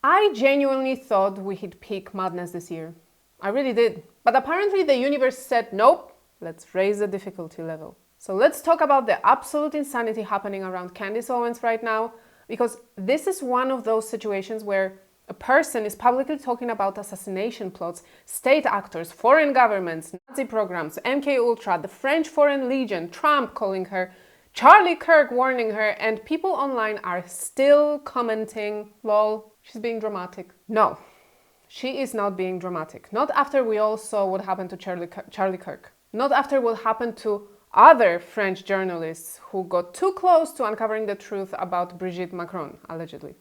I genuinely thought we hit peak madness this year. I really did. But apparently the universe said, nope, let's raise the difficulty level. So let's talk about the absolute insanity happening around Candace Owens right now, because this is one of those situations where a person is publicly talking about assassination plots, state actors, foreign governments, Nazi programs, MK Ultra, the French Foreign Legion, Trump calling her, Charlie Kirk warning her, and people online are still commenting, lol, she's being dramatic. No, she is not being dramatic. Not after we all saw what happened to Charlie Kirk. Not after what happened to other French journalists who got too close to uncovering the truth about Brigitte Macron, allegedly.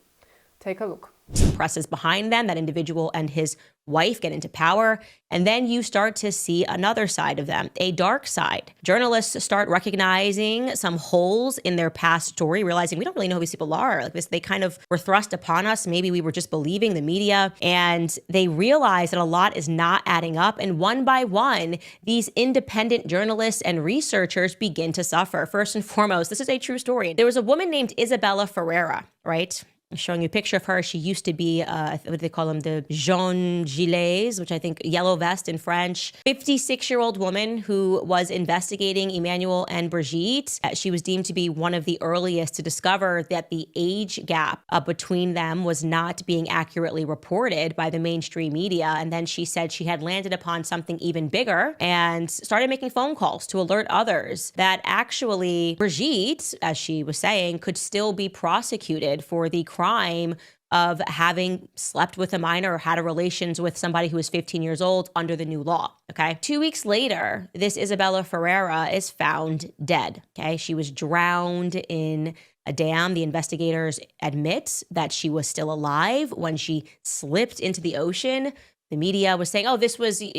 Take a look. Press is behind them, that individual and his wife get into power, and then you start to see another side of them, a dark side. Journalists start recognizing some holes in their past story, realizing we don't really know who these people are. Like this, they kind of were thrust upon us. Maybe we were just believing the media, and they realize that a lot is not adding up. And one by one, these independent journalists and researchers begin to suffer. First and foremost, this is a true story. There was a woman named Isabella Ferreira, right? I'm showing you a picture of her. She used to be, what do they call them? The jaune gilets, which I think yellow vest in French. 56-year-old woman who was investigating Emmanuel and Brigitte. She was deemed to be one of the earliest to discover that the age gap between them was not being accurately reported by the mainstream media. And then she said she had landed upon something even bigger and started making phone calls to alert others that actually Brigitte, as she was saying, could still be prosecuted for the crime of having slept with a minor or had a relations with somebody who was 15 years old under the new law, okay? 2 weeks later, this Isabella Ferreira is found dead, okay? She was drowned in a dam. The investigators admit that she was still alive when she slipped into the ocean. The media was saying, oh,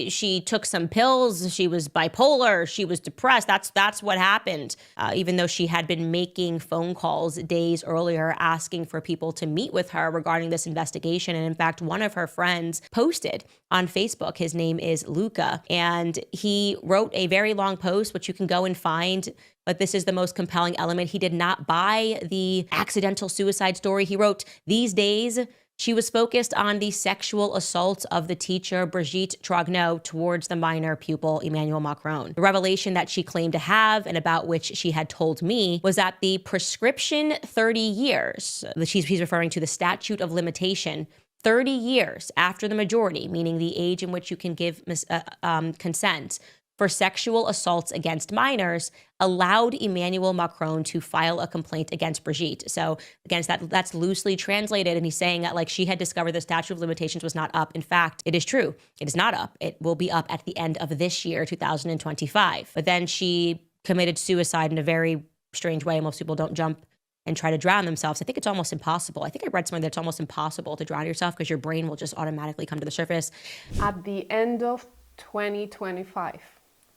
she took some pills, she was bipolar, she was depressed. That's what happened. Even though she had been making phone calls days earlier asking for people to meet with her regarding this investigation. And in fact, one of her friends posted on Facebook, his name is Luca, and he wrote a very long post, which you can go and find. But this is the most compelling element. He did not buy the accidental suicide story. He wrote, these days, she was focused on the sexual assaults of the teacher, Brigitte Trogneau, towards the minor pupil, Emmanuel Macron. The revelation that she claimed to have and about which she had told me was that the prescription 30 years, he's referring to the statute of limitation, 30 years after the majority, meaning the age in which you can give consent for sexual assaults against minors, allowed Emmanuel Macron to file a complaint against Brigitte. So again, that's loosely translated, and he's saying that like she had discovered the statute of limitations was not up. In fact, it is true. It is not up. It will be up at the end of this year, 2025. But then she committed suicide in a very strange way. Most people don't jump and try to drown themselves. I think it's almost impossible. I think I read somewhere that it's almost impossible to drown yourself because your brain will just automatically come to the surface. At the end of 2025,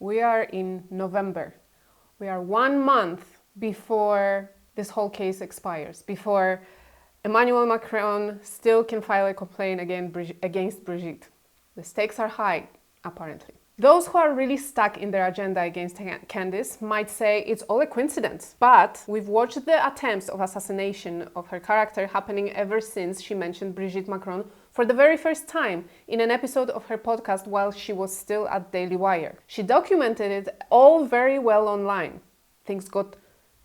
we are in November. We are 1 month before this whole case expires, before Emmanuel Macron still can file a complaint against Brigitte. The stakes are high, apparently. Those who are really stuck in their agenda against Candace might say it's all a coincidence, but we've watched the attempts of assassination of her character happening ever since she mentioned Brigitte Macron for the very first time in an episode of her podcast while she was still at Daily Wire. She documented it all very well online. Things got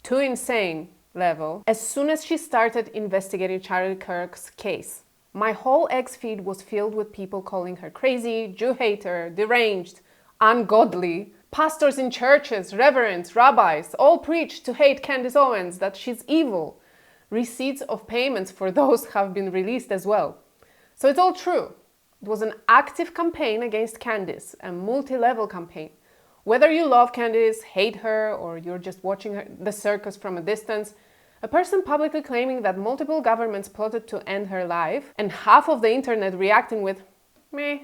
too insane level as soon as she started investigating Charlie Kirk's case. My whole X feed was filled with people calling her crazy, Jew hater, deranged, ungodly. Pastors in churches, reverends, rabbis all preached to hate Candace Owens, that she's evil. Receipts of payments for those have been released as well. So it's all true. It was an active campaign against Candace, a multi-level campaign. Whether you love Candace, hate her, or you're just watching the circus from a distance, a person publicly claiming that multiple governments plotted to end her life and half of the internet reacting with, meh,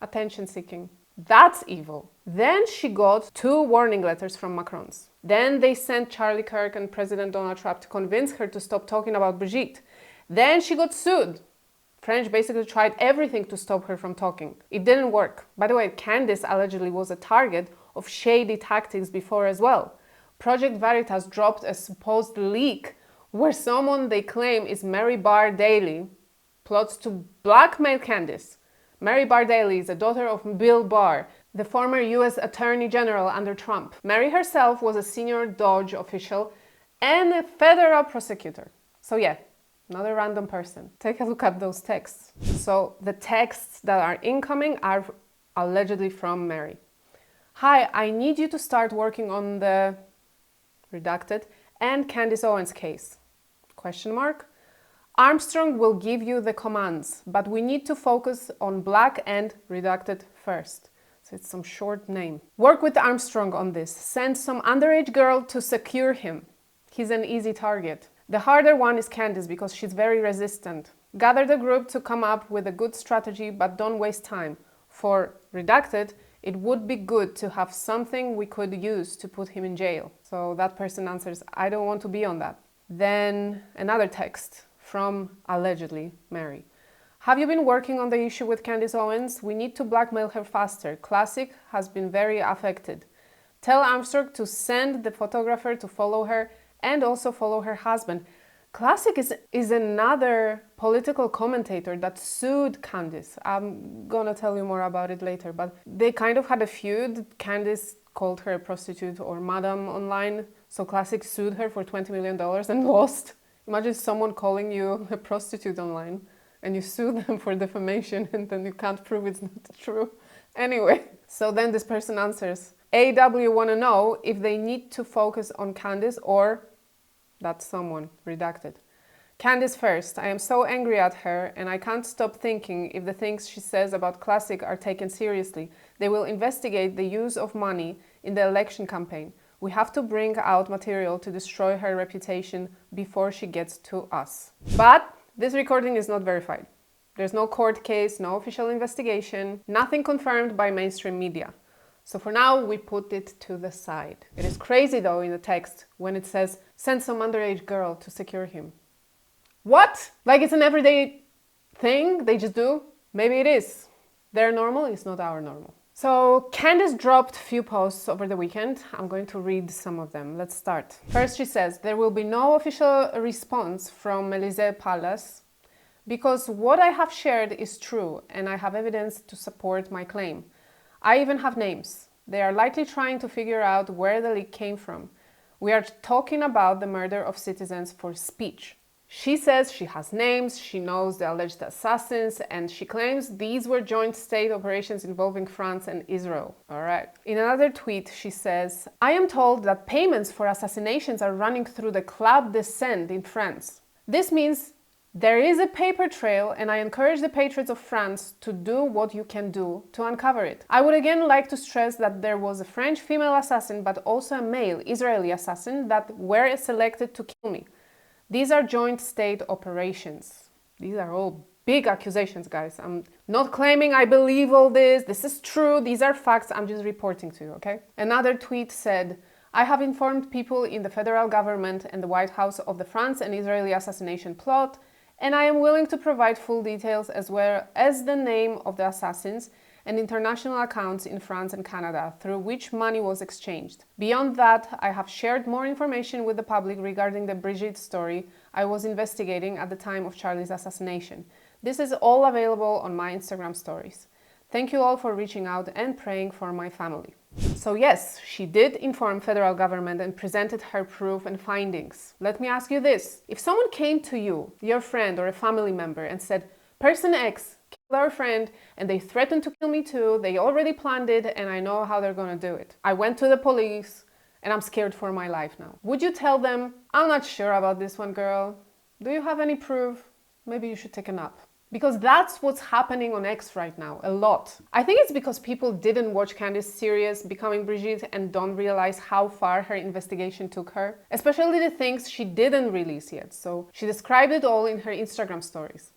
attention seeking. That's evil. Then she got 2 warning letters from Macrons. Then they sent Charlie Kirk and President Donald Trump to convince her to stop talking about Brigitte. Then she got sued. French basically tried everything to stop her from talking. It didn't work. By the way, Candace allegedly was a target of shady tactics before as well. Project Veritas dropped a supposed leak where someone they claim is Mary Barr Daly plots to blackmail Candace. Mary Bardaly is the daughter of Bill Barr, the former US Attorney General under Trump. Mary herself was a senior DOJ official and a federal prosecutor. So yeah, not a random person. Take a look at those texts. So the texts that are incoming are allegedly from Mary. Hi, I need you to start working on the redacted and Candace Owens case. Question mark. Armstrong will give you the commands, but we need to focus on black and redacted first. So it's some short name. Work with Armstrong on this. Send some underage girl to secure him. He's an easy target. The harder one is Candace because she's very resistant. Gather the group to come up with a good strategy, but don't waste time. For redacted, it would be good to have something we could use to put him in jail. So that person answers, I don't want to be on that. Then another text from allegedly Mary. Have you been working on the issue with Candace Owens? We need to blackmail her faster. Classic has been very affected. Tell Armstrong to send the photographer to follow her and also follow her husband. Classic is another political commentator that sued Candace. I'm gonna tell you more about it later, but they kind of had a feud. Candace called her a prostitute or madam online, so Classic sued her for $20 million and lost. Imagine someone calling you a prostitute online and you sue them for defamation and then you can't prove it's not true. Anyway, so then this person answers, AW want to know if they need to focus on Candace or that's someone, redacted. Candace first. I am so angry at her and I can't stop thinking if the things she says about Classic are taken seriously, they will investigate the use of money in the election campaign. We have to bring out material to destroy her reputation before she gets to us. But this recording is not verified. There's no court case, no official investigation, nothing confirmed by mainstream media. So for now, we put it to the side. It is crazy though in the text when it says, send some underage girl to secure him. What? Like it's an everyday thing they just do? Maybe it is. Their normal is not our normal. So Candace dropped a few posts over the weekend. I'm going to read some of them. Let's start. First, she says, there will be no official response from Élysée Palace because what I have shared is true and I have evidence to support my claim. I even have names. They are likely trying to figure out where the leak came from. We are talking about the murder of citizens for speech. She says she has names, she knows the alleged assassins, and she claims these were joint state operations involving France and Israel. All right. In another tweet, she says, I am told that payments for assassinations are running through the Club de Send in France. This means there is a paper trail, and I encourage the patriots of France to do what you can do to uncover it. I would again like to stress that there was a French female assassin, but also a male Israeli assassin that were selected to kill me. These are joint state operations. These are all big accusations, guys. I'm not claiming I believe all this. This is true. These are facts. I'm just reporting to you, okay? Another tweet said, I have informed people in the federal government and the White House of the France and Israeli assassination plot, and I am willing to provide full details as well as the name of the assassins and international accounts in France and Canada through which money was exchanged. Beyond that, I have shared more information with the public regarding the Brigitte story I was investigating at the time of Charlie's assassination. This is all available on my Instagram stories. Thank you all for reaching out and praying for my family. So yes, she did inform federal government and presented her proof and findings. Let me ask you this. If someone came to you, your friend or a family member, and said, Person X killed our friend and they threatened to kill me too, they already planned it and I know how they're gonna do it. I went to the police and I'm scared for my life now. Would you tell them, I'm not sure about this one, girl. Do you have any proof? Maybe you should take a nap. Because that's what's happening on X right now, a lot. I think it's because people didn't watch Candace's series Becoming Brigitte and don't realize how far her investigation took her, especially the things she didn't release yet. So she described it all in her Instagram stories.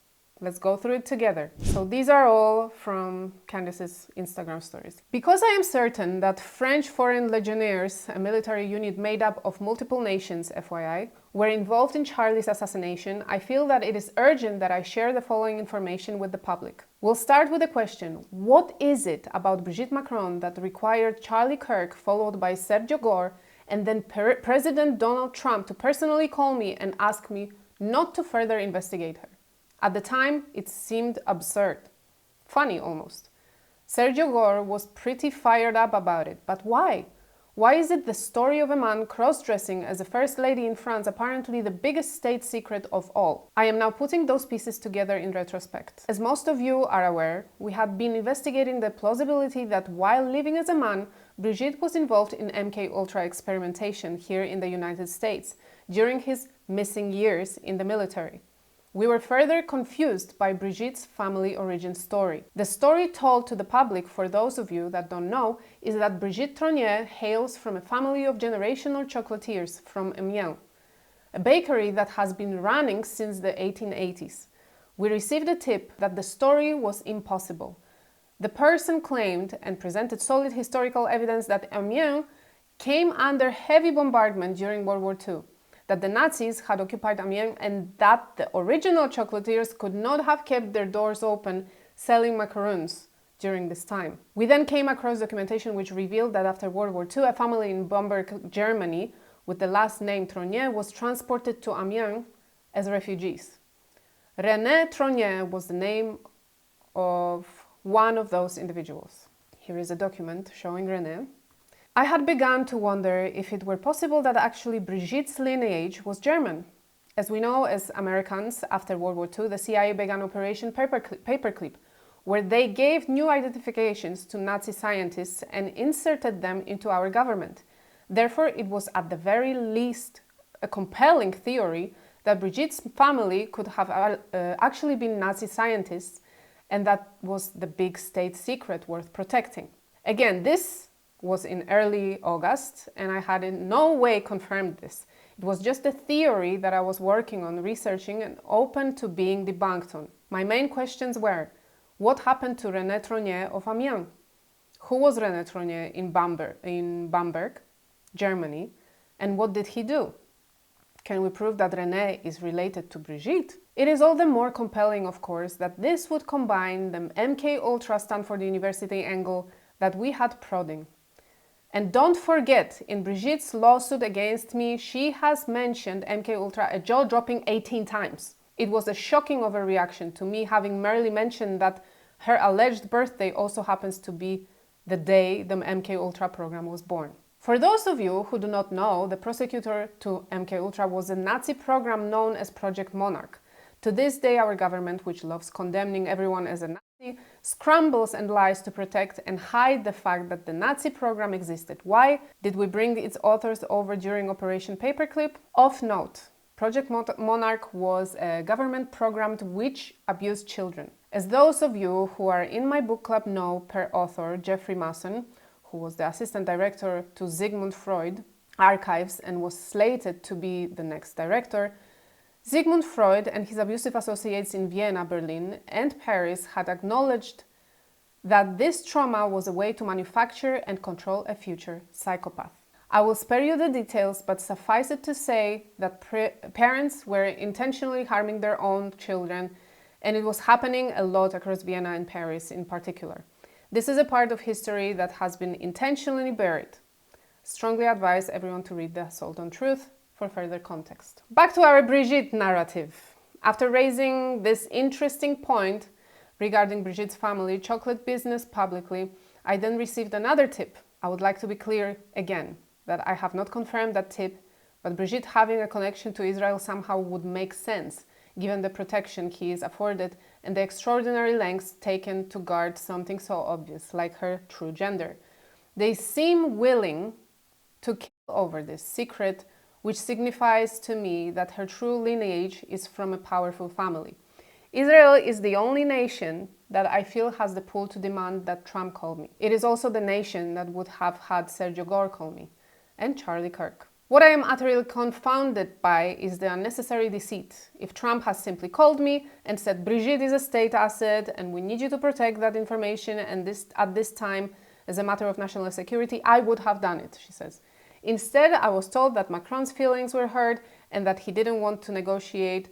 Let's go through it together. So these are all from Candace's Instagram stories. Because I am certain that French Foreign Legionnaires, a military unit made up of multiple nations, FYI, were involved in Charlie's assassination, I feel that it is urgent that I share the following information with the public. We'll start with the question, what is it about Brigitte Macron that required Charlie Kirk, followed by Sergio Gore, and then President Donald Trump to personally call me and ask me not to further investigate her? At the time, it seemed absurd. Funny almost. Sergio Gore was pretty fired up about it, but why? Why is it the story of a man cross-dressing as a first lady in France apparently the biggest state secret of all? I am now putting those pieces together in retrospect. As most of you are aware, we have been investigating the plausibility that while living as a man, Brigitte was involved in MK-Ultra experimentation here in the United States during his missing years in the military. We were further confused by Brigitte's family origin story. The story told to the public, for those of you that don't know, is that Brigitte Trognier hails from a family of generational chocolatiers from Amiens, a bakery that has been running since the 1880s. We received a tip that the story was impossible. The person claimed and presented solid historical evidence that Amiens came under heavy bombardment during World War II, that the Nazis had occupied Amiens and that the original chocolatiers could not have kept their doors open selling macarons during this time. We then came across documentation which revealed that after World War II, a family in Bamberg, Germany, with the last name Trognier, was transported to Amiens as refugees. René Trognier was the name of one of those individuals. Here is a document showing René. I had begun to wonder if it were possible that actually Brigitte's lineage was German. As we know, as Americans, after World War II, the CIA began Operation Paperclip, where they gave new identifications to Nazi scientists and inserted them into our government. Therefore, it was at the very least a compelling theory that Brigitte's family could have actually been Nazi scientists, and that was the big state secret worth protecting. Again, this was in early August, and I had in no way confirmed this. It was just a theory that I was working on, researching, and open to being debunked on. My main questions were, what happened to René Trognier of Amiens? Who was René Trognier in Bamberg, Germany, and what did he do? Can we prove that René is related to Brigitte? It is all the more compelling, of course, that this would combine the MK-Ultra Stanford University angle that we had prodding. And don't forget, in Brigitte's lawsuit against me, she has mentioned MK-Ultra a jaw-dropping 18 times. It was a shocking overreaction to me having merely mentioned that her alleged birthday also happens to be the day the MK-Ultra program was born. For those of you who do not know, the prosecutor to MK-Ultra was a Nazi program known as Project Monarch. To this day, our government, which loves condemning everyone as a Nazi, scrambles and lies to protect and hide the fact that the Nazi program existed. Why did we bring its authors over during Operation Paperclip? Of note, Project Monarch was a government program which abused children. As those of you who are in my book club know, per author Jeffrey Masson, who was the assistant director to Sigmund Freud archives and was slated to be the next director, Sigmund Freud and his abusive associates in Vienna, Berlin, and Paris had acknowledged that this trauma was a way to manufacture and control a future psychopath. I will spare you the details, but suffice it to say that parents were intentionally harming their own children, and it was happening a lot across Vienna and Paris in particular. This is a part of history that has been intentionally buried. Strongly advise everyone to read The Assault on Truth for further context. Back to our Brigitte narrative. After raising this interesting point regarding Brigitte's family chocolate business publicly, I then received another tip. I would like to be clear again that I have not confirmed that tip, but Brigitte having a connection to Israel somehow would make sense given the protection he is afforded and the extraordinary lengths taken to guard something so obvious like her true gender. They seem willing to kill over this secret, which signifies to me that her true lineage is from a powerful family. Israel is the only nation that I feel has the pull to demand that Trump call me. It is also the nation that would have had Sergio Gore call me, and Charlie Kirk. What I am utterly confounded by is the unnecessary deceit. If Trump has simply called me and said Brigitte is a state asset and we need you to protect that information and at this time as a matter of national security, I would have done it, she says. Instead, I was told that Macron's feelings were hurt and that he didn't want to negotiate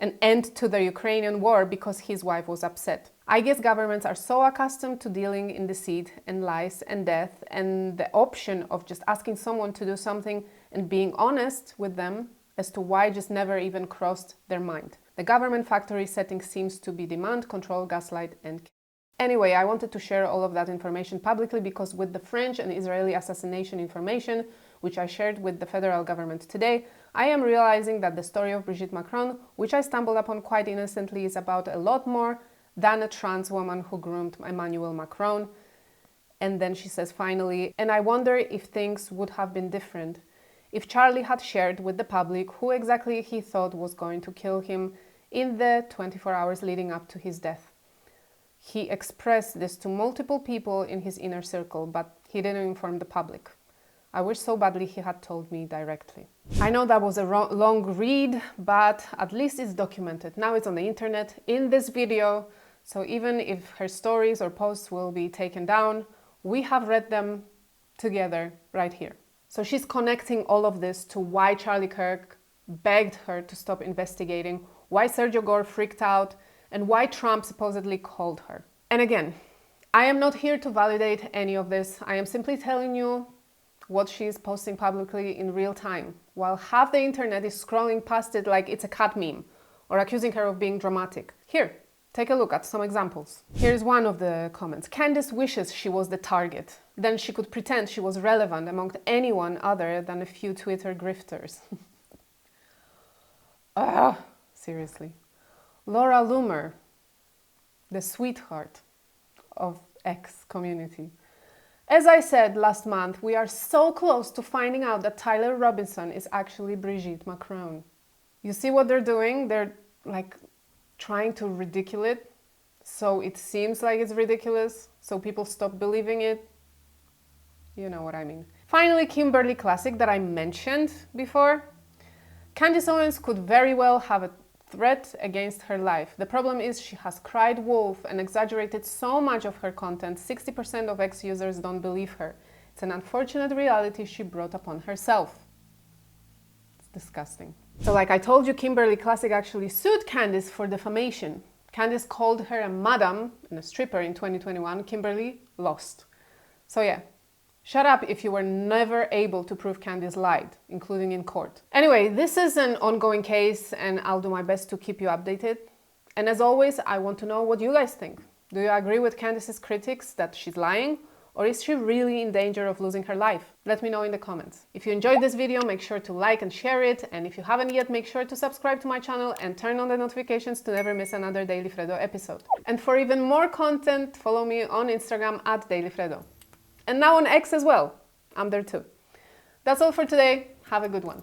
an end to the Ukrainian war because his wife was upset. I guess governments are so accustomed to dealing in deceit and lies and death, and the option of just asking someone to do something and being honest with them as to why just never even crossed their mind. The government factory setting seems to be demand, control, gaslight, and... Anyway, I wanted to share all of that information publicly because with the French and Israeli assassination information, which I shared with the federal government today, I am realizing that the story of Brigitte Macron, which I stumbled upon quite innocently, is about a lot more than a trans woman who groomed Emmanuel Macron. And then she says finally, and I wonder if things would have been different if Charlie had shared with the public who exactly he thought was going to kill him in the 24 hours leading up to his death. He expressed this to multiple people in his inner circle, but he didn't inform the public. I wish so badly he had told me directly. I know that was a long read, but at least it's documented. Now it's on the internet in this video, so even if her stories or posts will be taken down, we have read them together right here. So she's connecting all of this to why Charlie Kirk begged her to stop investigating, why Sergio Gore freaked out, and why Trump supposedly called her. And again, I am not here to validate any of this. I am simply telling you what she's posting publicly in real time, while half the internet is scrolling past it like it's a cat meme, or accusing her of being dramatic. Here, take a look at some examples. Here's one of the comments. Candace wishes she was the target. Then she could pretend she was relevant among anyone other than a few Twitter grifters. Seriously. Laura Loomer, the sweetheart of X community. As I said last month, we are so close to finding out that Tyler Robinson is actually Brigitte Macron. You see what they're doing? They're like trying to ridicule it, so it seems like it's ridiculous, so people stop believing it. You know what I mean. Finally, Kimberly Classic that I mentioned before. Candace Owens could very well have a threat against her life. The problem is she has cried wolf and exaggerated so much of her content, 60% of ex-users don't believe her. It's an unfortunate reality she brought upon herself. It's disgusting. So like I told you, Kimberly Classic actually sued Candace for defamation. Candace called her a madam and a stripper in 2021. Kimberly lost. So yeah, shut up if you were never able to prove Candace lied, including in court. Anyway, this is an ongoing case and I'll do my best to keep you updated. And as always, I want to know what you guys think. Do you agree with Candace's critics that she's lying? Or is she really in danger of losing her life? Let me know in the comments. If you enjoyed this video, make sure to like and share it. And if you haven't yet, make sure to subscribe to my channel and turn on the notifications to never miss another Daily Freddo episode. And for even more content, follow me on Instagram at DailyFreddo. And now on X as well. I'm there too. That's all for today. Have a good one.